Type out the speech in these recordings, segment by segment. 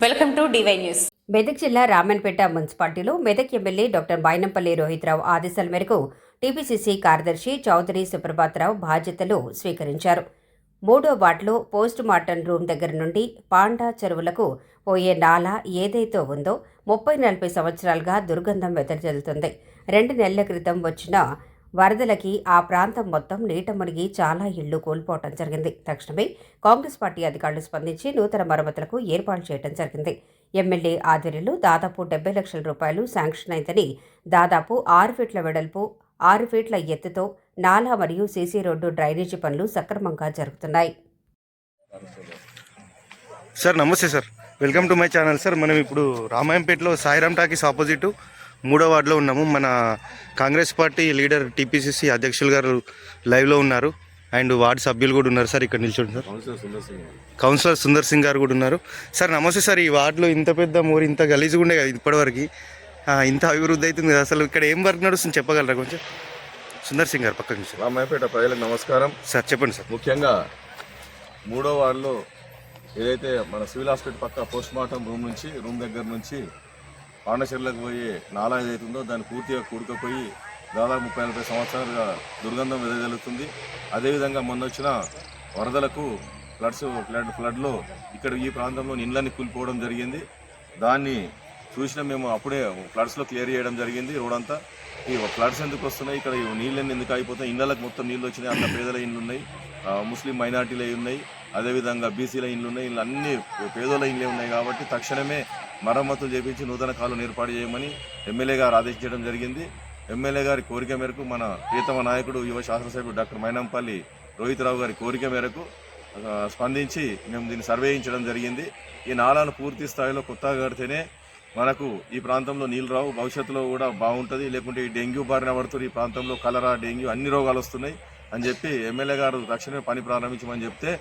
Welcome to DY news. Medak జిల్లా రామన్పేట మున్సిపాలిటీలో Medak MLA doctor బైనంపల్లి Rohit Rao ఆదేశాల మేరకు టీపీసీసీ కార్యదర్శి చౌదరి సుప్రభాతరావు బాధ్యతలు స్వీకరించారు. 3వ వార్డులో పోస్ట్ మార్టం రూమ్ దగ్గర నుండి పాండా చెరువులకు పోయే నాలా ఏదైతే ఉందో 30-40 సంవత్సరాలుగా దుర్గంధం వెదజల్లుతుంది. 2 నెలల క్రితం వచ్చిన వరదలకి ఆ ప్రాంతం మొత్తం నీట మునిగి చాలా ఇళ్లు కోల్పోవడం జరిగింది. తక్షణమే కాంగ్రెస్ పార్టీ అధికారులు స్పందించి నూతన మరమ్మతులకు ఏర్పాటు చేయడం జరిగింది. ఎమ్మెల్యే ఆధ్వర్యంలో దాదాపు 70 లక్షల రూపాయలు శాంక్షన్ అయిందని, దాదాపు 6 ఫీట్ల వెడల్పు 6 ఫీట్ల ఎత్తుతో నాలా మరియు సీసీ రోడ్డు డ్రైనేజీ పనులు సక్రమంగా జరుగుతున్నాయి. సార్ నమస్తే sir, welcome to my channel. Sir మనం ఇప్పుడు రామాయంపేటలో సాయిరామ్ టాకీస్ ఆపోజిట్ 3వ వార్డులో ఉన్నాము. మన కాంగ్రెస్ పార్టీ లీడర్ టీపీసీసీ అధ్యక్షులు గారు లైవ్లో ఉన్నారు అండ్ వార్డు సభ్యులు కూడా ఉన్నారు. సార్ ఇక్కడ నిల్చోండి సార్. కౌన్సిలర్ సుందర్ సింగ్ గారు కూడా ఉన్నారు. సార్ నమస్తే సార్. ఈ వార్డులో ఇంత పెద్ద మోరి ఇంత గలీజ్గా ఉండే కదా ఇప్పటివరకు, ఇంత అభివృద్ధి అవుతుంది కదా, అసలు ఇక్కడ ఏం వర్క్ నడుస్తుంది చెప్పగలరా కొంచెం? సుందర్ సింగ్ గారు పక్కన నుంచి. రామాయపేట ప్రజలకు నమస్కారం సార్. చెప్పండి సార్. ముఖ్యంగా 3వ వార్డులో ఏదైతే మన సివిల్ హాస్పిటల్ పక్క పోస్ట్ మార్టం రూమ్ దగ్గర నుంచి పాండచర్లకు పోయే నాలా ఏదైతుందో దాన్ని పూర్తిగా కూడుకపోయి దాదాపు 30-40 సంవత్సరాలుగా దుర్గంధం వెదజల్లుతుంది. అదేవిధంగా మొన్న వచ్చిన వరదలకు ఫ్లడ్లో ఇక్కడ ఈ ప్రాంతంలో ఇండ్లన్నీ కూలిపోవడం జరిగింది. దాన్ని చూసిన మేము అప్పుడే ఫ్లడ్స్లో క్లియర్ చేయడం జరిగింది. రోడ్ అంతా ఈ ఫ్లడ్స్ ఎందుకు వస్తున్నాయి, ఇక్కడ నీళ్ళని ఎందుకు అయిపోతాయి, ఇళ్ళకి మొత్తం నీళ్ళు వచ్చినాయి. అంత పేదల ఇండ్లు ఉన్నాయి, ముస్లిం మైనార్టీల ఉన్నాయి, అదేవిధంగా బీసీల ఇండ్లు ఉన్నాయి, ఇళ్ళు అన్ని పేదోళ్ళ ఇండ్లే ఉన్నాయి. కాబట్టి తక్షణమే మరమ్మతులు చేపించి నూతన కాలువను ఏర్పాటు చేయమని ఎమ్మెల్యే గారు ఆదేశించడం జరిగింది. ఎమ్మెల్యే గారి కోరిక మేరకు మన ప్రియతమ నాయకుడు యువ శాసనసభ్యుడు డాక్టర్ మైనంపల్లి రోహిత్రావు గారి కోరిక మేరకు స్పందించి మేము దీన్ని సర్వేయించడం జరిగింది. ఈ నాలాను పూర్తి స్థాయిలో కొత్తగా కడితేనే మనకు ఈ ప్రాంతంలో నీళ్ళు రావు, భవిష్యత్తులో కూడా బాగుంటుంది. లేకుంటే ఈ డెంగ్యూ బారిన పడుతుంది, ఈ ప్రాంతంలో కలరా, డెంగ్యూ అన్ని రోగాలు వస్తున్నాయి అని చెప్పి ఎమ్మెల్యే గారు తక్షణమే పని ప్రారంభించమని చెప్తే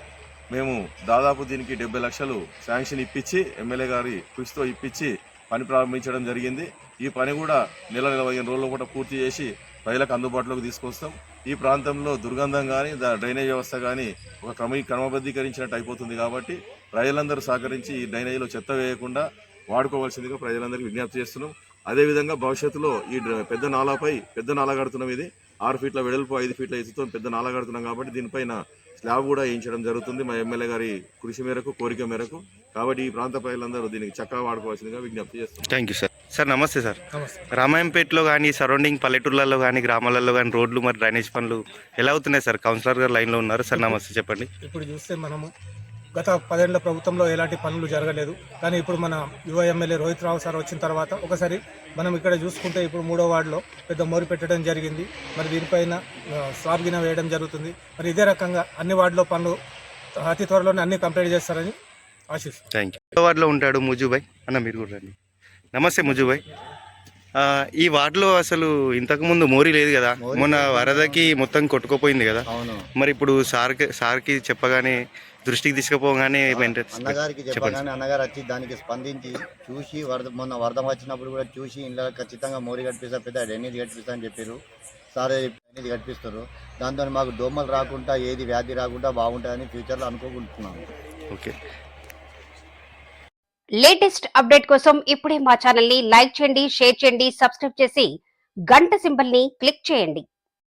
మేము దాదాపు దీనికి 70 లక్షలు శాంక్షన్ ఇప్పించి ఎమ్మెల్యే గారి కృషితో ఇప్పించి పని ప్రారంభించడం జరిగింది. ఈ పని కూడా 15 రోజుల కూడా పూర్తి చేసి ప్రజలకు అందుబాటులోకి తీసుకొస్తాం. ఈ ప్రాంతంలో దుర్గంధం కానీ డ్రైనేజ్ వ్యవస్థ కానీ ఒక క్రమబద్ధీకరించినట్టు అయిపోతుంది. కాబట్టి ప్రజలందరూ సహకరించి ఈ డ్రైనేజీలో చెత్త వేయకుండా వాడుకోవాల్సిందిగా ప్రజలందరికీ విజ్ఞప్తి చేస్తున్నాం. అదేవిధంగా భవిష్యత్తులో ఈ పెద్ద నాలా కడుతున్నాం. ఇది 6 ఫీట్ల వెడల్పు 5 ఫీట్ల ఎత్తుతో పెద్ద నాలా కడుతున్నాం. కాబట్టి దీనిపైన స్లాబ్ కూడా వేయించడం జరుగుతుంది మా ఎమ్మెల్యే గారి కృషి మేరకు, కోరిక మేరకు. కాబట్టి ఈ ప్రాంత ప్రజలందరూ దీనికి చక్కగా వాడుకోవాల్సిందిగా విజ్ఞప్తి చేస్తున్నాం. Thank you sir. సార్ నమస్తే సార్. రామాయంపేటలో కానీ సరౌండింగ్ పల్లెటూర్లలో కానీ గ్రామాలలో కానీ రోడ్లు మరి డ్రైనేజ్ పనులు ఎలా అవుతున్నాయి సార్? కౌన్సిలర్ గారు లైన్లో ఉన్నారు. సార్ నమస్తే, చెప్పండి. ఇప్పుడు చూస్తే మనము గత 10 ఏళ్ల ప్రభుత్వంలో ఎలాంటి పనులు జరగలేదు. కానీ ఇప్పుడు మన యువ ఎమ్మెల్యే రోహిత్రావు సార్ వచ్చిన తర్వాత ఒకసారి మనం ఇక్కడ చూసుకుంటే ఇప్పుడు 3వ వార్డులో పెద్ద మోరి పెట్టడం జరిగింది. మరి దీనిపైన స్లాబ్ గిన వేయడం జరుగుతుంది. మరి ఇదే రకంగా అన్ని వార్డులో పనులు అతి త్వరలోనే అన్ని కంప్లీట్ చేస్తారని ఆశిస్తున్నాను. Thank you. వార్డులో ఉంటాడు ముజుబాయ్ అన్న, మీరు కూడా రండి. నమస్తే ముజుబాయ్. ఈ వార్డులో అసలు ఇంతకుముందు మోరీ లేదు కదా, మొన్న వరదకి మొత్తం కొట్టుకుపోయింది కదా. మరి ఇప్పుడు సార్కి చెప్పగానే దృష్టికి తీసుకుపోగానే అన్నగారికి చెప్పగానే అన్నగారు వచ్చి దానికి స్పందించి చూసి మొన్న వరద వచ్చినప్పుడు కూడా చూసి ఇంట్లో ఖచ్చితంగా మోరీ కట్టిస్తారు, పెద్ద డ్రైనేజ్ కట్టిస్తా అని చెప్పారు. సార్ డ్రైనేజ్ కట్టిస్తారు. దాంతో మాకు దోమలు రాకుండా ఏది వ్యాధి రాకుండా బాగుంటుందని ఫ్యూచర్లో అనుకోకుంటున్నాను. ఓకే. లేటెస్ట్ అప్డేట్ కోసం ఇప్పుడే మా ఛానల్ ని లైక్ చేయండి, షేర్ చేయండి, సబ్స్క్రైబ్ చేసి గంట సింబల్ ని క్లిక్ చేయండి.